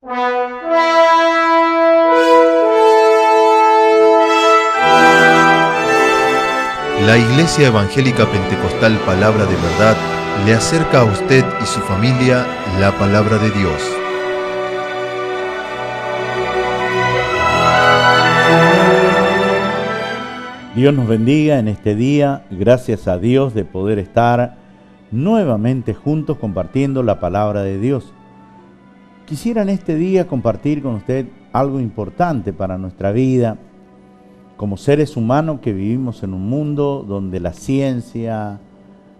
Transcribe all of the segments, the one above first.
La Iglesia Evangélica Pentecostal Palabra de Verdad le acerca a usted y su familia la palabra de Dios. Dios nos bendiga en este día, gracias a Dios de poder estar nuevamente juntos compartiendo la palabra de Dios. Quisiera en este día compartir con usted algo importante para nuestra vida, como seres humanos que vivimos en un mundo donde la ciencia,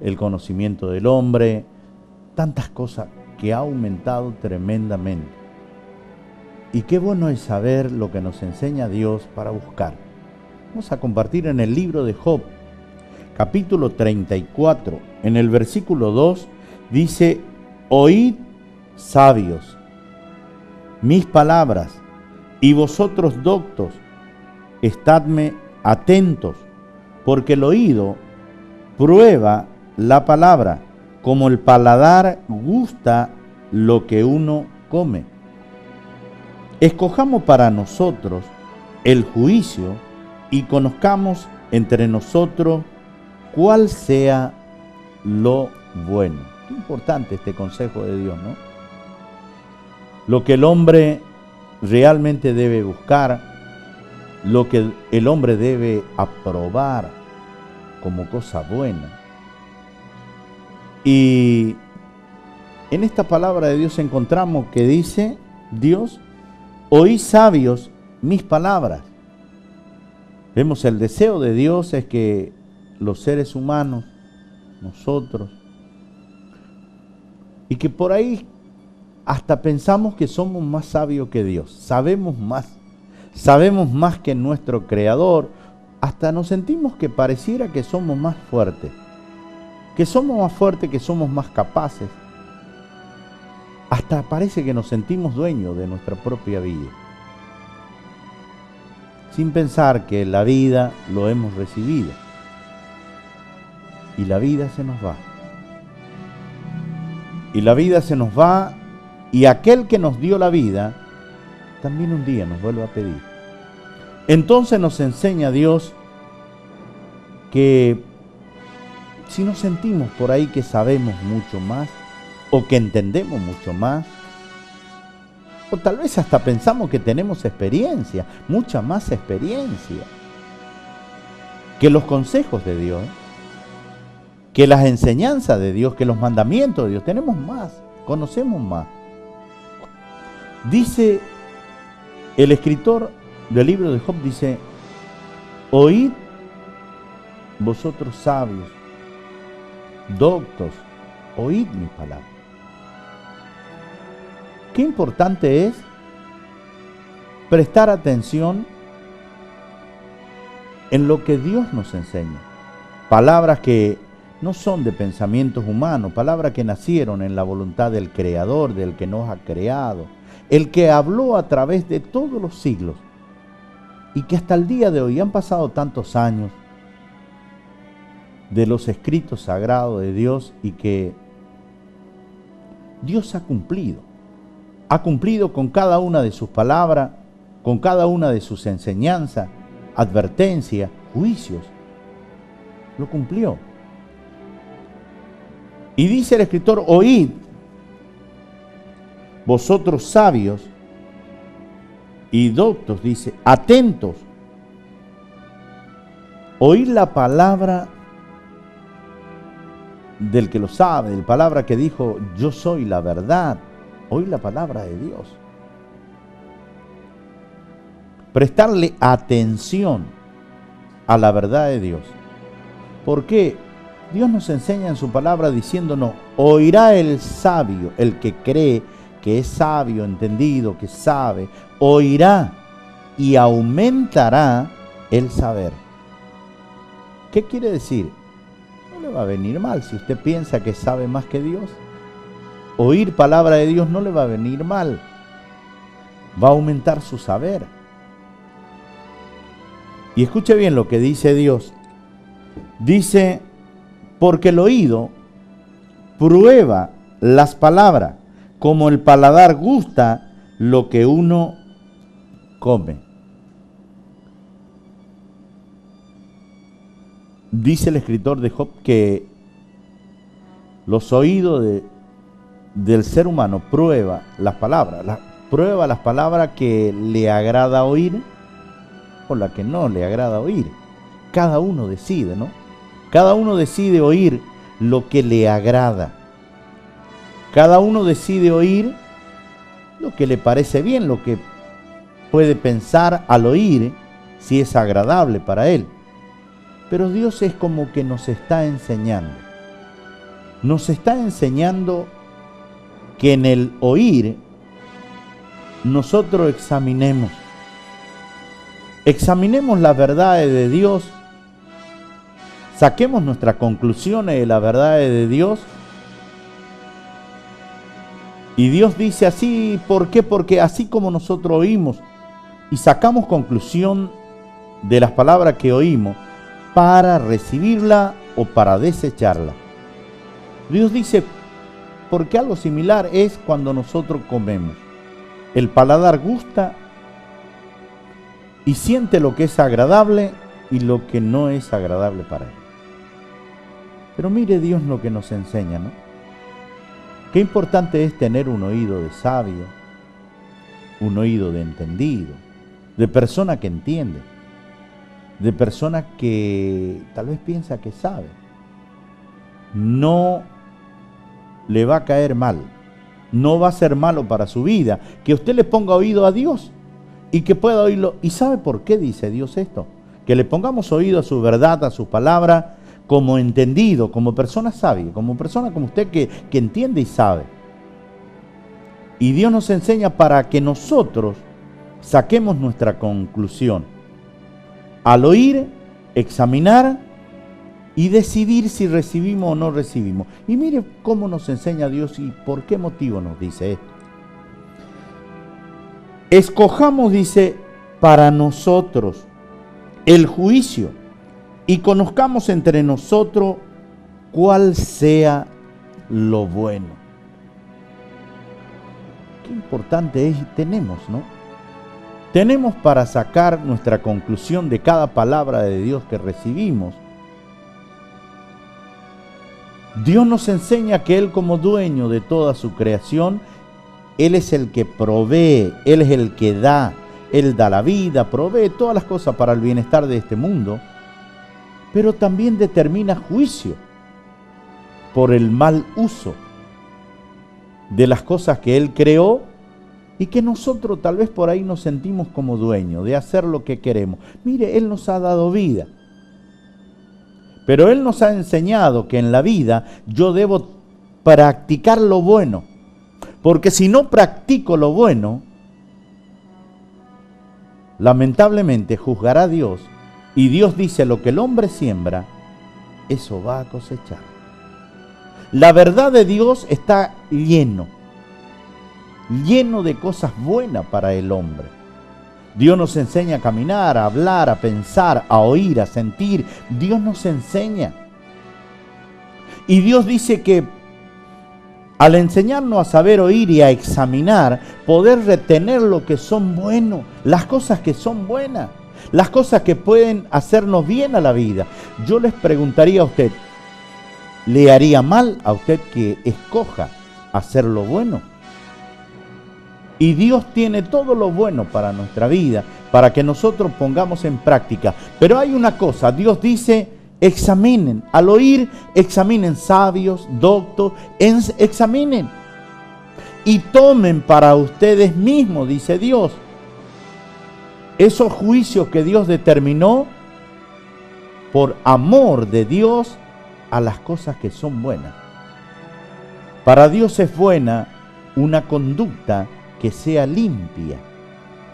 el conocimiento del hombre, tantas cosas que ha aumentado tremendamente. Y qué bueno es saber lo que nos enseña Dios para buscar. Vamos a compartir en el libro de Job, capítulo 34, en el versículo 2, dice: Oíd, sabios, mis palabras, y vosotros doctos, estadme atentos, porque el oído prueba la palabra, como el paladar gusta lo que uno come. Escojamos para nosotros el juicio y conozcamos entre nosotros cuál sea lo bueno. Qué importante este consejo de Dios, ¿no? Lo que el hombre realmente debe buscar, lo que el hombre debe aprobar como cosa buena. Y en esta palabra de Dios encontramos que dice Dios: oí, sabios, mis palabras. Vemos, el deseo de Dios es que los seres humanos, nosotros, y que por ahí hasta pensamos que somos más sabios que Dios, sabemos más que nuestro Creador, hasta nos sentimos que pareciera que somos más fuertes, que somos más capaces, hasta parece que nos sentimos dueños de nuestra propia vida, sin pensar que la vida lo hemos recibido, y la vida se nos va, y aquel que nos dio la vida, también un día nos vuelve a pedir. Entonces nos enseña Dios que si nos sentimos por ahí que sabemos mucho más, o que entendemos mucho más, o tal vez hasta pensamos que tenemos experiencia, mucha más experiencia, que los consejos de Dios, que las enseñanzas de Dios, que los mandamientos de Dios, tenemos más, conocemos más. Dice el escritor del libro de Job, dice: oíd vosotros sabios, doctos, oíd mis palabras. Qué importante es prestar atención en lo que Dios nos enseña. Palabras que no son de pensamientos humanos, palabras que nacieron en la voluntad del Creador, del que nos ha creado, el que habló a través de todos los siglos, y que hasta el día de hoy, han pasado tantos años de los escritos sagrados de Dios, y que Dios ha cumplido con cada una de sus palabras, con cada una de sus enseñanzas, advertencias, juicios. Lo cumplió. Y dice el escritor: oíd, vosotros sabios y doctos, dice, atentos, oíd la palabra del que lo sabe, la palabra que dijo: yo soy la verdad. Oíd la palabra de Dios. Prestarle atención a la verdad de Dios. ¿Por qué? Dios nos enseña en su palabra diciéndonos: oirá el sabio, el que cree que es sabio, entendido, que sabe, oirá y aumentará el saber. ¿Qué quiere decir? No le va a venir mal si usted piensa que sabe más que Dios. Oír palabra de Dios no le va a venir mal. Va a aumentar su saber. Y escuche bien lo que dice Dios. Dice: porque el oído prueba las palabras, como el paladar gusta lo que uno come. Dice el escritor de Job que los oídos del ser humano prueba las palabras que le agrada oír o la que no le agrada oír. Cada uno decide, ¿no? Cada uno decide oír lo que le agrada. Cada uno decide oír lo que le parece bien, lo que puede pensar al oír si es agradable para él. Pero Dios es como que nos está enseñando. Nos está enseñando que en el oír nosotros examinemos las verdades de Dios, saquemos nuestras conclusiones de las verdades de Dios. Y Dios dice así, ¿por qué? Porque así como nosotros oímos y sacamos conclusión de las palabras que oímos para recibirla o para desecharla. Dios dice, porque algo similar es cuando nosotros comemos. El paladar gusta y siente lo que es agradable y lo que no es agradable para él. Pero mire Dios lo que nos enseña, ¿no? Qué importante es tener un oído de sabio, un oído de entendido, de persona que entiende, de persona que tal vez piensa que sabe. No le va a caer mal, no va a ser malo para su vida, que usted le ponga oído a Dios y que pueda oírlo. ¿Y sabe por qué dice Dios esto? Que le pongamos oído a su verdad, a su palabra, como entendido, como persona sabia, como persona como usted que entiende y sabe. Y Dios nos enseña para que nosotros saquemos nuestra conclusión. Al oír, examinar y decidir si recibimos o no recibimos. Y mire cómo nos enseña Dios y por qué motivo nos dice esto. Escojamos, dice, para nosotros el juicio y conozcamos entre nosotros cuál sea lo bueno. Qué importante tenemos, ¿no? Tenemos para sacar nuestra conclusión de cada palabra de Dios que recibimos. Dios nos enseña que Él, como dueño de toda su creación, Él es el que provee, Él es el que da, Él da la vida, provee todas las cosas para el bienestar de este mundo, pero también determina juicio por el mal uso de las cosas que Él creó y que nosotros tal vez por ahí nos sentimos como dueños de hacer lo que queremos. Mire, Él nos ha dado vida, pero Él nos ha enseñado que en la vida yo debo practicar lo bueno, porque si no practico lo bueno, lamentablemente juzgará a Dios. Y Dios dice, lo que el hombre siembra, eso va a cosechar. La verdad de Dios está lleno de cosas buenas para el hombre. Dios nos enseña a caminar, a hablar, a pensar, a oír, a sentir. Dios nos enseña. Y Dios dice que al enseñarnos a saber oír y a examinar, poder retener lo que son buenos, las cosas que son buenas, las cosas que pueden hacernos bien a la vida. Yo les preguntaría a usted, ¿le haría mal a usted que escoja hacer lo bueno? Y Dios tiene todo lo bueno para nuestra vida, para que nosotros pongamos en práctica. Pero hay una cosa, Dios dice, examinen. Al oír, examinen, sabios, doctos, examinen. Y tomen para ustedes mismos, dice Dios, esos juicios que Dios determinó por amor de Dios a las cosas que son buenas. Para Dios es buena una conducta que sea limpia,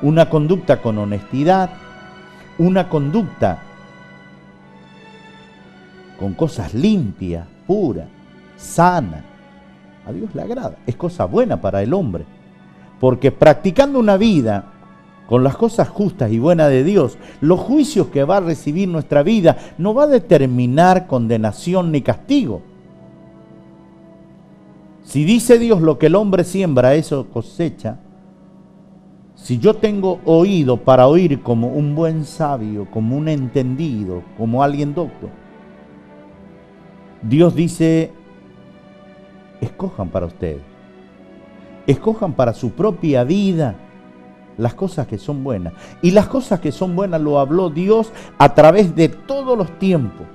una conducta con honestidad, una conducta con cosas limpias, puras, sanas. A Dios le agrada, es cosa buena para el hombre, porque practicando una vida con las cosas justas y buenas de Dios, los juicios que va a recibir nuestra vida no va a determinar condenación ni castigo. Si dice Dios lo que el hombre siembra, eso cosecha, si yo tengo oído para oír como un buen sabio, como un entendido, como alguien docto, Dios dice, escojan para ustedes, escojan para su propia vida las cosas que son buenas. Y las cosas que son buenas lo habló Dios a través de todos los tiempos.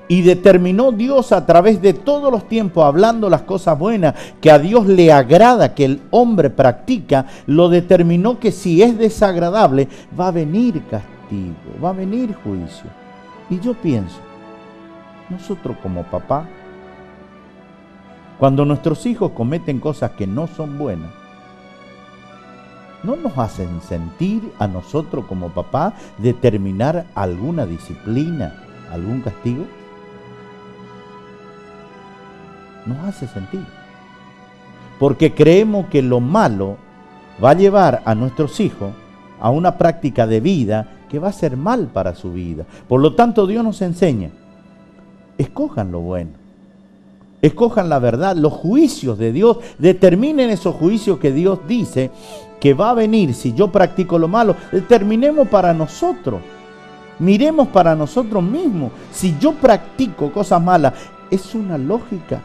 Y determinó Dios a través de todos los tiempos, hablando las cosas buenas que a Dios le agrada que el hombre practica, lo determinó que si es desagradable va a venir castigo, va a venir juicio. Y yo pienso, nosotros como papá, cuando nuestros hijos cometen cosas que no son buenas, ¿no nos hacen sentir a nosotros como papá determinar alguna disciplina, algún castigo? Nos hace sentir. Porque creemos que lo malo va a llevar a nuestros hijos a una práctica de vida que va a ser mal para su vida. Por lo tanto, Dios nos enseña, escojan lo bueno, escojan la verdad, los juicios de Dios, determinen esos juicios que Dios dice que va a venir si yo practico lo malo, determinemos para nosotros, miremos para nosotros mismos. Si yo practico cosas malas, es una lógica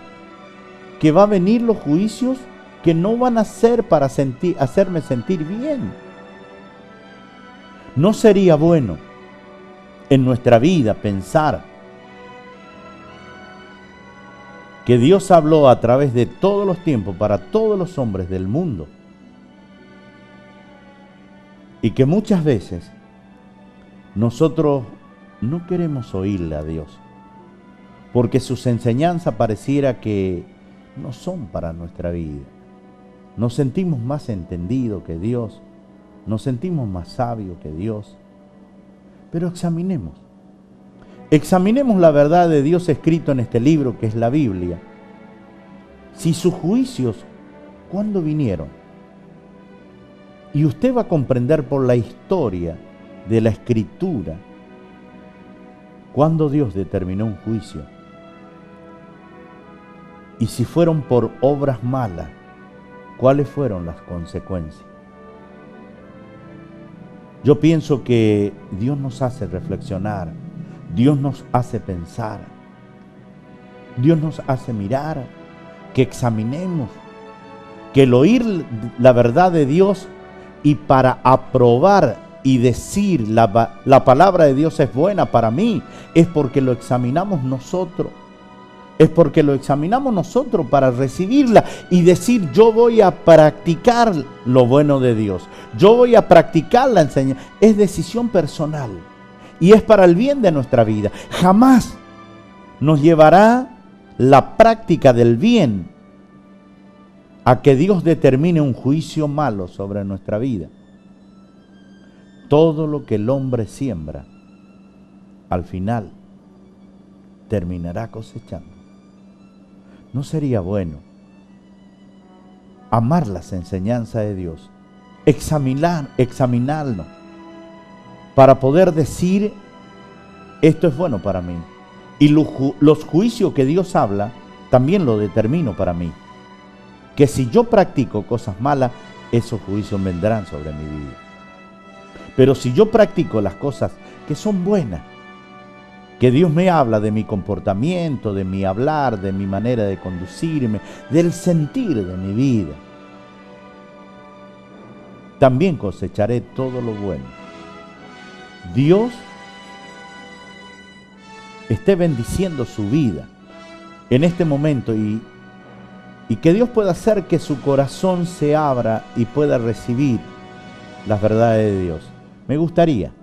que va a venir los juicios que no van a ser para hacerme sentir bien. ¿No sería bueno en nuestra vida pensar que Dios habló a través de todos los tiempos para todos los hombres del mundo? Y que muchas veces nosotros no queremos oírle a Dios, porque sus enseñanzas pareciera que no son para nuestra vida. Nos sentimos más entendidos que Dios, nos sentimos más sabios que Dios. Pero examinemos la verdad de Dios escrito en este libro que es la Biblia. Si sus juicios, ¿cuándo vinieron? Y usted va a comprender por la historia de la Escritura cuándo Dios determinó un juicio. Y si fueron por obras malas, ¿cuáles fueron las consecuencias? Yo pienso que Dios nos hace reflexionar, Dios nos hace pensar, Dios nos hace mirar, que examinemos, que el oír la verdad de Dios y para aprobar y decir la palabra de Dios es buena para mí, es porque lo examinamos nosotros. Es porque lo examinamos nosotros para recibirla y decir, yo voy a practicar lo bueno de Dios. Yo voy a practicar la enseñanza. Es decisión personal y es para el bien de nuestra vida. Jamás nos llevará la práctica del bien a que Dios determine un juicio malo sobre nuestra vida. Todo lo que el hombre siembra, al final, terminará cosechando. ¿No sería bueno amar las enseñanzas de Dios, examinarnos para poder decir, esto es bueno para mí? Y los juicios que Dios habla, también lo determino para mí. Que si yo practico cosas malas, esos juicios vendrán sobre mi vida. Pero si yo practico las cosas que son buenas, que Dios me habla de mi comportamiento, de mi hablar, de mi manera de conducirme, del sentir de mi vida, también cosecharé todo lo bueno. Dios esté bendiciendo su vida en este momento y que Dios pueda hacer que su corazón se abra y pueda recibir las verdades de Dios. Me gustaría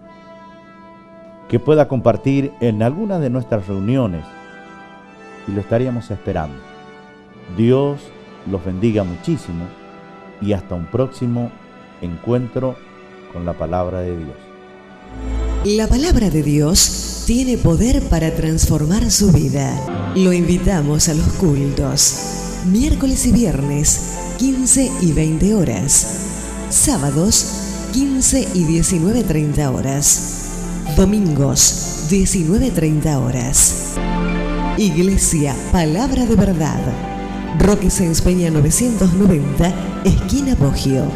que pueda compartir en alguna de nuestras reuniones y lo estaríamos esperando. Dios los bendiga muchísimo y hasta un próximo encuentro con la palabra de Dios. La palabra de Dios tiene poder para transformar su vida. Lo invitamos a los cultos, miércoles y viernes, 15 y 20 horas, sábados, 15 y 19:30 horas. Domingos, 19:30 horas. Iglesia Palabra de Verdad. Roque Sáenz Peña 990, esquina Poggio.